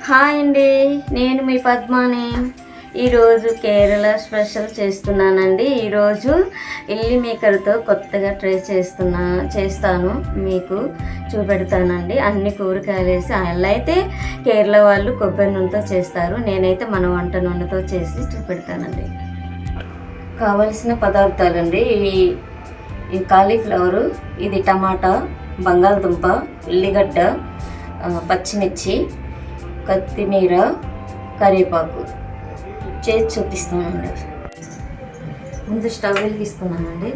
Hi అండి, నేను మీ పద్మాని. ఈరోజు కేరళ స్పెషల్ చేస్తున్నానండి. ఈరోజు ఇల్లి మేకర్తో కొత్తగా ట్రై చేస్తాను, మీకు చూపెడతానండి. అన్ని కూరగాయలు వేసి, అలా అయితే కేరళ వాళ్ళు కొబ్బరి నూనెతో చేస్తారు, నేనైతే మన వంట నూనెతో చేసి చూపెడతానండి. కావలసిన పదార్థాలండి, ఇవి కాలీఫ్లవరు, ఇది టమాటా, బంగాళదుంప, ఉల్లిగడ్డ, పచ్చిమిర్చి, కొత్తిమీర, కరివేపాకు. చేసి చూపిస్తున్నానండి. ముందు స్టవ్ వెలిగిస్తున్నానండి.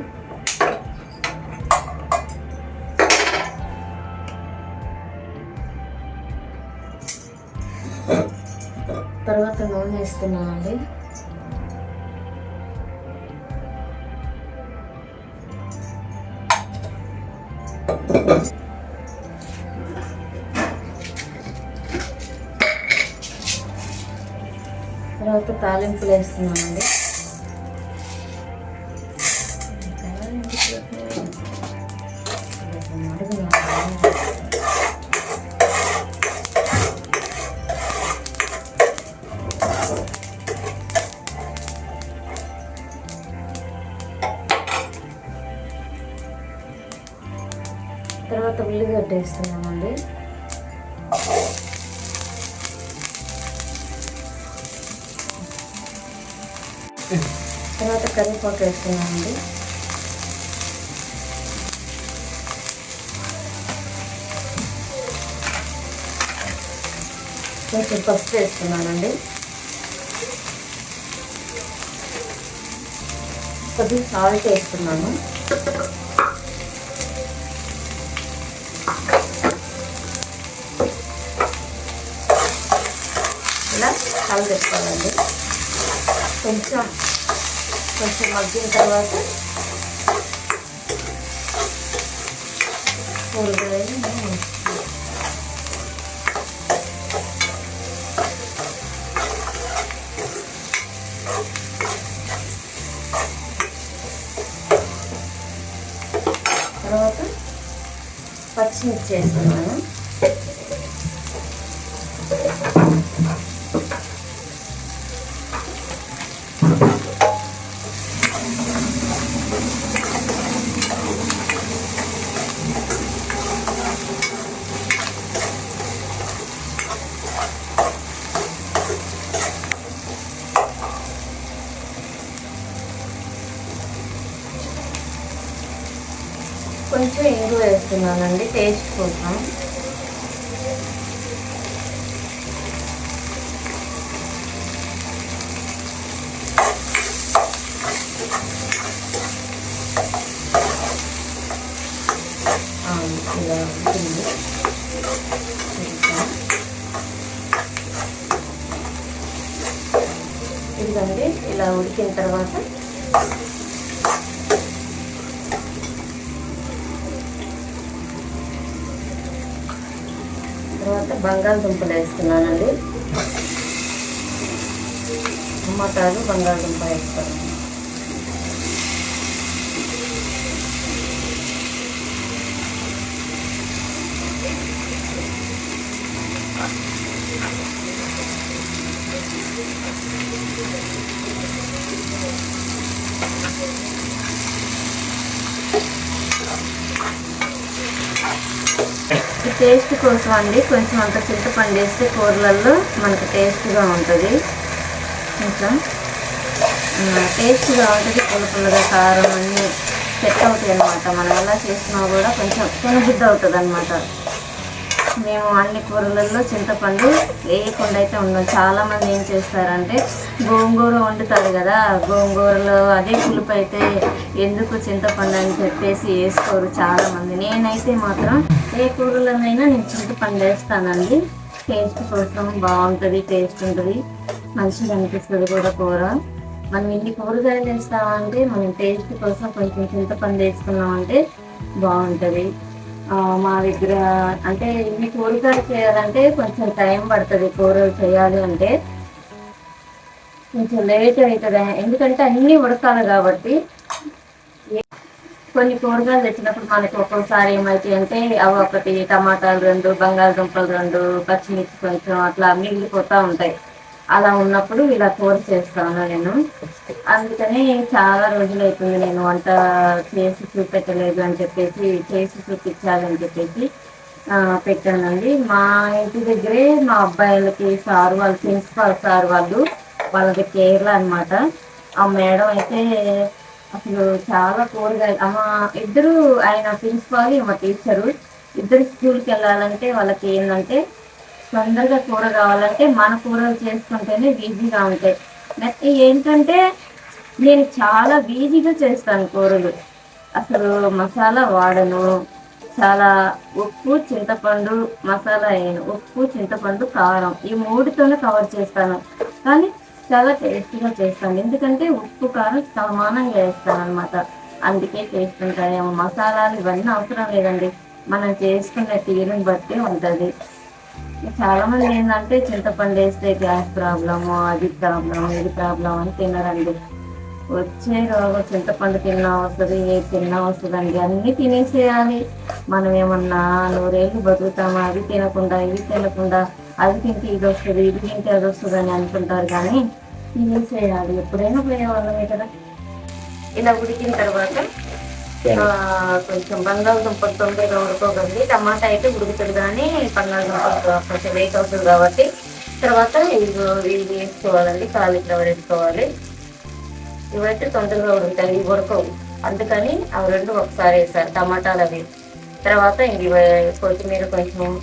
తర్వాత నూనె వేస్తున్నానండి. తర్వాత తాలింపులు వేస్తున్నానండి. తర్వాత ఉల్లిగడ్డ వేస్తున్నామండి. తర్వాత కరివేపాకు వేస్తున్నామండి. కొంచెం పసుపు వేస్తున్నానండి. కొద్దిగా సాల్ట్ వేస్తున్నాను. ఇలా కలబెట్టుకోవాలండి. కొంచెం మగ్గిన తర్వాత కూరగాయలు తర్వాత పచ్చిమిర్చి వేస్తున్నాను. కొంచెం ఇంగు వేస్తున్నానండి టేస్ట్ కోసం. ఇలా ఉంటుంది. ఇదిగండి ఇలా ఉడికిన తర్వాత బంగాళదుంపలు వేస్తున్నానండి. టమాటాలు, బంగాళదుంప వేస్తాను. టేస్ట్ కోసం అండి కొంచెం అంత చింతపండు వేస్తే కూరలలో మనకు టేస్ట్గా ఉంటుంది. ఇట్లా టేస్ట్గా ఉంటుంది. పుల్లగా కారం అన్నీ సెట్ అవుతాయి అన్నమాట. మనం ఎలా చేసినా కూడా కొంచెం తినబుద్ధి అవుతుంది అన్నమాట. మేము అన్ని కూరలలో చింతపండు వేయకుండా అయితే ఉండవు. చాలామంది ఏం చేస్తారంటే గోంగూర వండుతారు కదా, గోంగూరలో అదే పులుపు అయితే ఎందుకు చింతపండు అని చెప్పేసి వేసుకోరు చాలామంది. నేనైతే మాత్రం ఏ కూరలోనైనా నేను చింతపండు వేస్తానండి. టేస్ట్ కోసం బాగుంటుంది, టేస్ట్ ఉంటుంది, మంచిగా అనిపిస్తుంది కూడా కూర. మనం ఇన్ని కూరగాయలు వేస్తామంటే మనం టేస్ట్ కోసం కొంచెం చింతపండు వేసుకున్నామంటే బాగుంటుంది. మా దగ్గర అంటే ఇన్ని కూరగాయలు చేయాలంటే కొంచెం టైం పడుతుంది. కూరలు చేయాలి అంటే కొంచెం లేట్ అవుతుంది, ఎందుకంటే అన్నీ ఉడకాలి కాబట్టి. కొన్ని కూరగాయలు తెచ్చినప్పుడు మనకి ఒక్కొక్కసారి ఏమైతాయి అంటే అవి ఒకటి టమాటాలు 2, బంగాళదుంపలు 2, పచ్చిమిర్చి కొంచెం అట్లా మిగిలిపోతూ ఉంటాయి. అలా ఉన్నప్పుడు ఇలా కూర చేస్తాను నేను. అందుకని చాలా రోజులు అవుతుంది నేను వంట చేసి చూపెట్టలేదు అని చెప్పేసి, చేసి చూపించాలని చెప్పేసి పెట్టానండి. మా ఇంటి దగ్గరే మా అబ్బాయిలకి సార్ వాళ్ళు, ప్రిన్సిపాల్ సార్ వాళ్ళది కేరళ అనమాట. ఆ మేడం అయితే అసలు చాలా కూరగాయలు ఇద్దరు, ఆయన ప్రిన్సిపాల్ మా టీచరు, ఇద్దరు స్కూల్కి వెళ్ళాలంటే వాళ్ళకి ఏంటంటే తొందరగా కూర కావాలంటే మన కూరలు చేసుకుంటేనే ఈజీగా ఉంటాయి. నెక్స్ట్ ఏంటంటే నేను చాలా ఈజీగా చేస్తాను కూరలు. అసలు మసాలా వాడను, చాలా ఉప్పు, చింతపండు, మసాలా వేయను, ఉప్పు, చింతపండు, కారం ఈ 3తోనే కవర్ చేస్తాను. కానీ చాలా టేస్టీగా చేస్తాను. ఎందుకంటే ఉప్పు కారం సమానంగా వేస్తాను అనమాట. అందుకే చేస్తుంటాయేమో. మసాలాలు ఇవన్నీ అవసరం లేదండి, మనం చేసుకునే తీరుని బట్టి ఉంటుంది. చాలా మంది ఏంటంటే చింతపండు వేస్తే గ్యాస్ ప్రాబ్లము, అది ప్రాబ్లం, ఇది ప్రాబ్లం అని తినరండి. వచ్చే రోగం చింతపండు తిన్నా వస్తుంది, ఏది తిన్నా వస్తుందండి. అన్నీ తినేసేయాలి. మనం ఏమన్నా 100 ఏళ్ళు బతుకుతామా అది తినకుండా, ఇది తినకుండా, అది తింటే ఇది వస్తుంది, ఇది తింటే అది వస్తుంది అని అనుకుంటారు. కానీ తినేసేయాలి. ఎప్పుడైనా పోయేవాళ్ళమే కదా. ఇలా ఉడికిన తర్వాత కొంచెం బంగాళదుంపలు తొందరగా ఉడుకోగలిగి, టమాటా అయితే ఉడుకుతుంది కానీ బంగాళదుంపలు కొంచెం లేట్ అవుతుంది కాబట్టి తర్వాత ఇవి వేసుకోవాలండి. కాలీఫ్లవర్ వేసుకోవాలి. ఇవైతే తొందరగా ఉడుకుతాయి, ఇవి ఉడకవు. అందుకని అవి 2 ఒకసారి వేసారు, టమాటాలు అవి. తర్వాత ఇవి కొత్తిమీర కొంచెం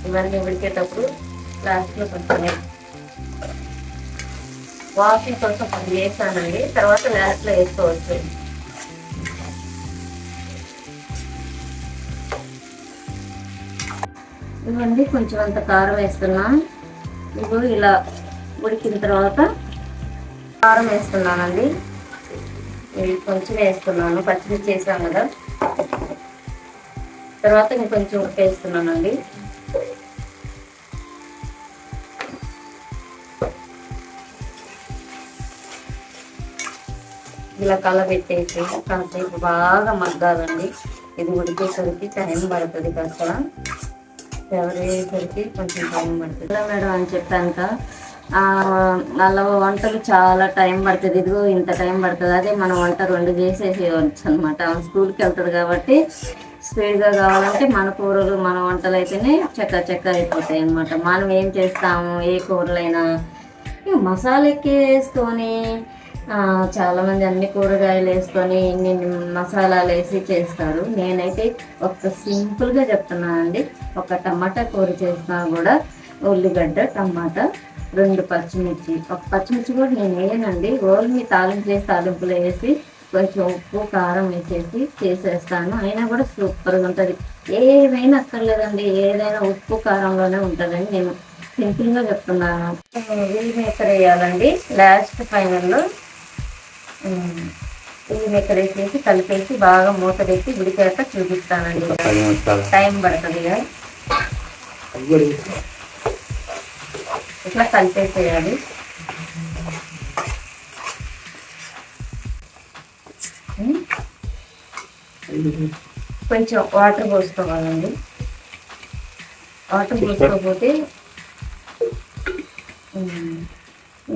ఇవన్నీ ఉడికేటప్పుడు లాస్ట్లో కొంచెం వాషింగ్ కొంచెం వేసానండి. తర్వాత లాస్ట్లో వేసుకోవచ్చు. ఇవ్వండి కొంచెం అంత కారం వేస్తున్నా. ఇప్పుడు ఇలా ఉడికిన తర్వాత కారం వేస్తున్నానండి. ఇది కొంచెం వేస్తున్నాను, పచ్చిమిర్చి వేసాను కదా. తర్వాత ఇంకొంచెం ఉప్పు వేస్తున్నానండి. ఇలా కలబెట్టేసి కాసేపు బాగా మగ్గాలండి. ఇది ఉడికేసరికి టైం పడుతుంది, కాస్త ఎవరేసరికి కొంచెం టైం పడుతుంది. ఇలా మేడం అని చెప్పాక అలా వంటలు చాలా టైం పడుతుంది. ఇదిగో ఇంత టైం పడుతుంది. అదే మనం వంట 2 చేసేసేయచ్చు అనమాట. స్కూల్కి వెళ్తుంది కాబట్టి స్పీడ్గా కావాలంటే మన కూరలు, మన వంటలు అయితేనే చెక్క అయిపోతాయి అనమాట. మనం ఏం చేస్తాము, ఏ కూరలైనా మసాలా వేసుకొని, చాలామంది అన్ని కూరగాయలు వేసుకొని ఇన్ని మసాలాలు వేసి చేస్తారు. నేనైతే ఒక సింపుల్గా చెప్తున్నానండి. ఒక టమాటా కూర చేసినా కూడా ఉల్లిగడ్డ, టమాటా, 2 పచ్చిమిర్చి, ఒక పచ్చిమిర్చి కూడా నేను వేయనండి. ఓన్లీ తాలింపులు వేసి కొంచెం ఉప్పు, కారం వేసేసి చేసేస్తాను. అయినా కూడా సూపర్గా ఉంటుంది. ఏమైనా అక్కర్లేదండి, ఏదైనా ఉప్పు కారంలోనే ఉంటుందని నేను సింపుల్గా చెప్తున్నాను. మిల్ మేకర్ వేయాలండి లాస్ట్ ఫైనల్లో. మిల్ మేకర్ వేసేసి కలిపేసి బాగా మూత పెట్టి ఉడికాక చూపిస్తానండి. టైం పడుతుంది కదా. ఇట్లా కలిపేసేయాలి. కొంచెం వాటర్ పోసుకోవాలండి. వాటర్ పోసుకోకపోతే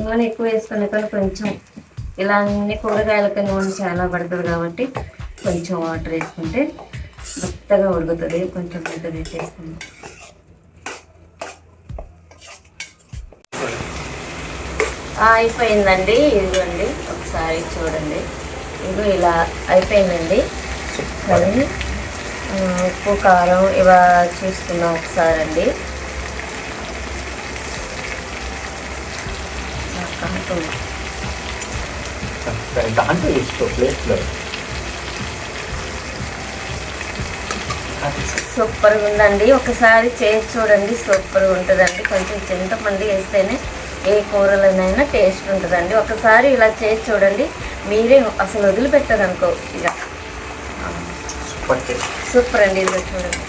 నూనె ఎక్కువ వేసుకునే కానీ కొంచెం ఇలా అన్ని కూరగాయలకి నూనె చాలా పడుతుంది కాబట్టి కొంచెం వాటర్ వేసుకుంటే మెత్తగా ఉడుకుతుంది. కొంచెం మెత్తగా వేసేసుకుందాం. అయిపోయిందండి. ఇదిగోండి ఒకసారి చూడండి. ఇదిగో ఇలా అయిపోయిందండి. కానీ ఉప్పు, కారం ఇవా చూసుకున్నాం ఒకసారి అండి. సూపర్గా ఉందండి. ఒకసారి చేసి చూడండి, సూపర్గా ఉంటుందండి. కొంచెం చింతపండు వేస్తేనే ఏ కూరలనైనా టేస్ట్ ఉంటుందండి. ఒకసారి ఇలా చేసి చూడండి, మీరే అసలు వదిలిపెట్టరు అనుకో. ఇక సూపర్ అండి. ఇది చూడండి.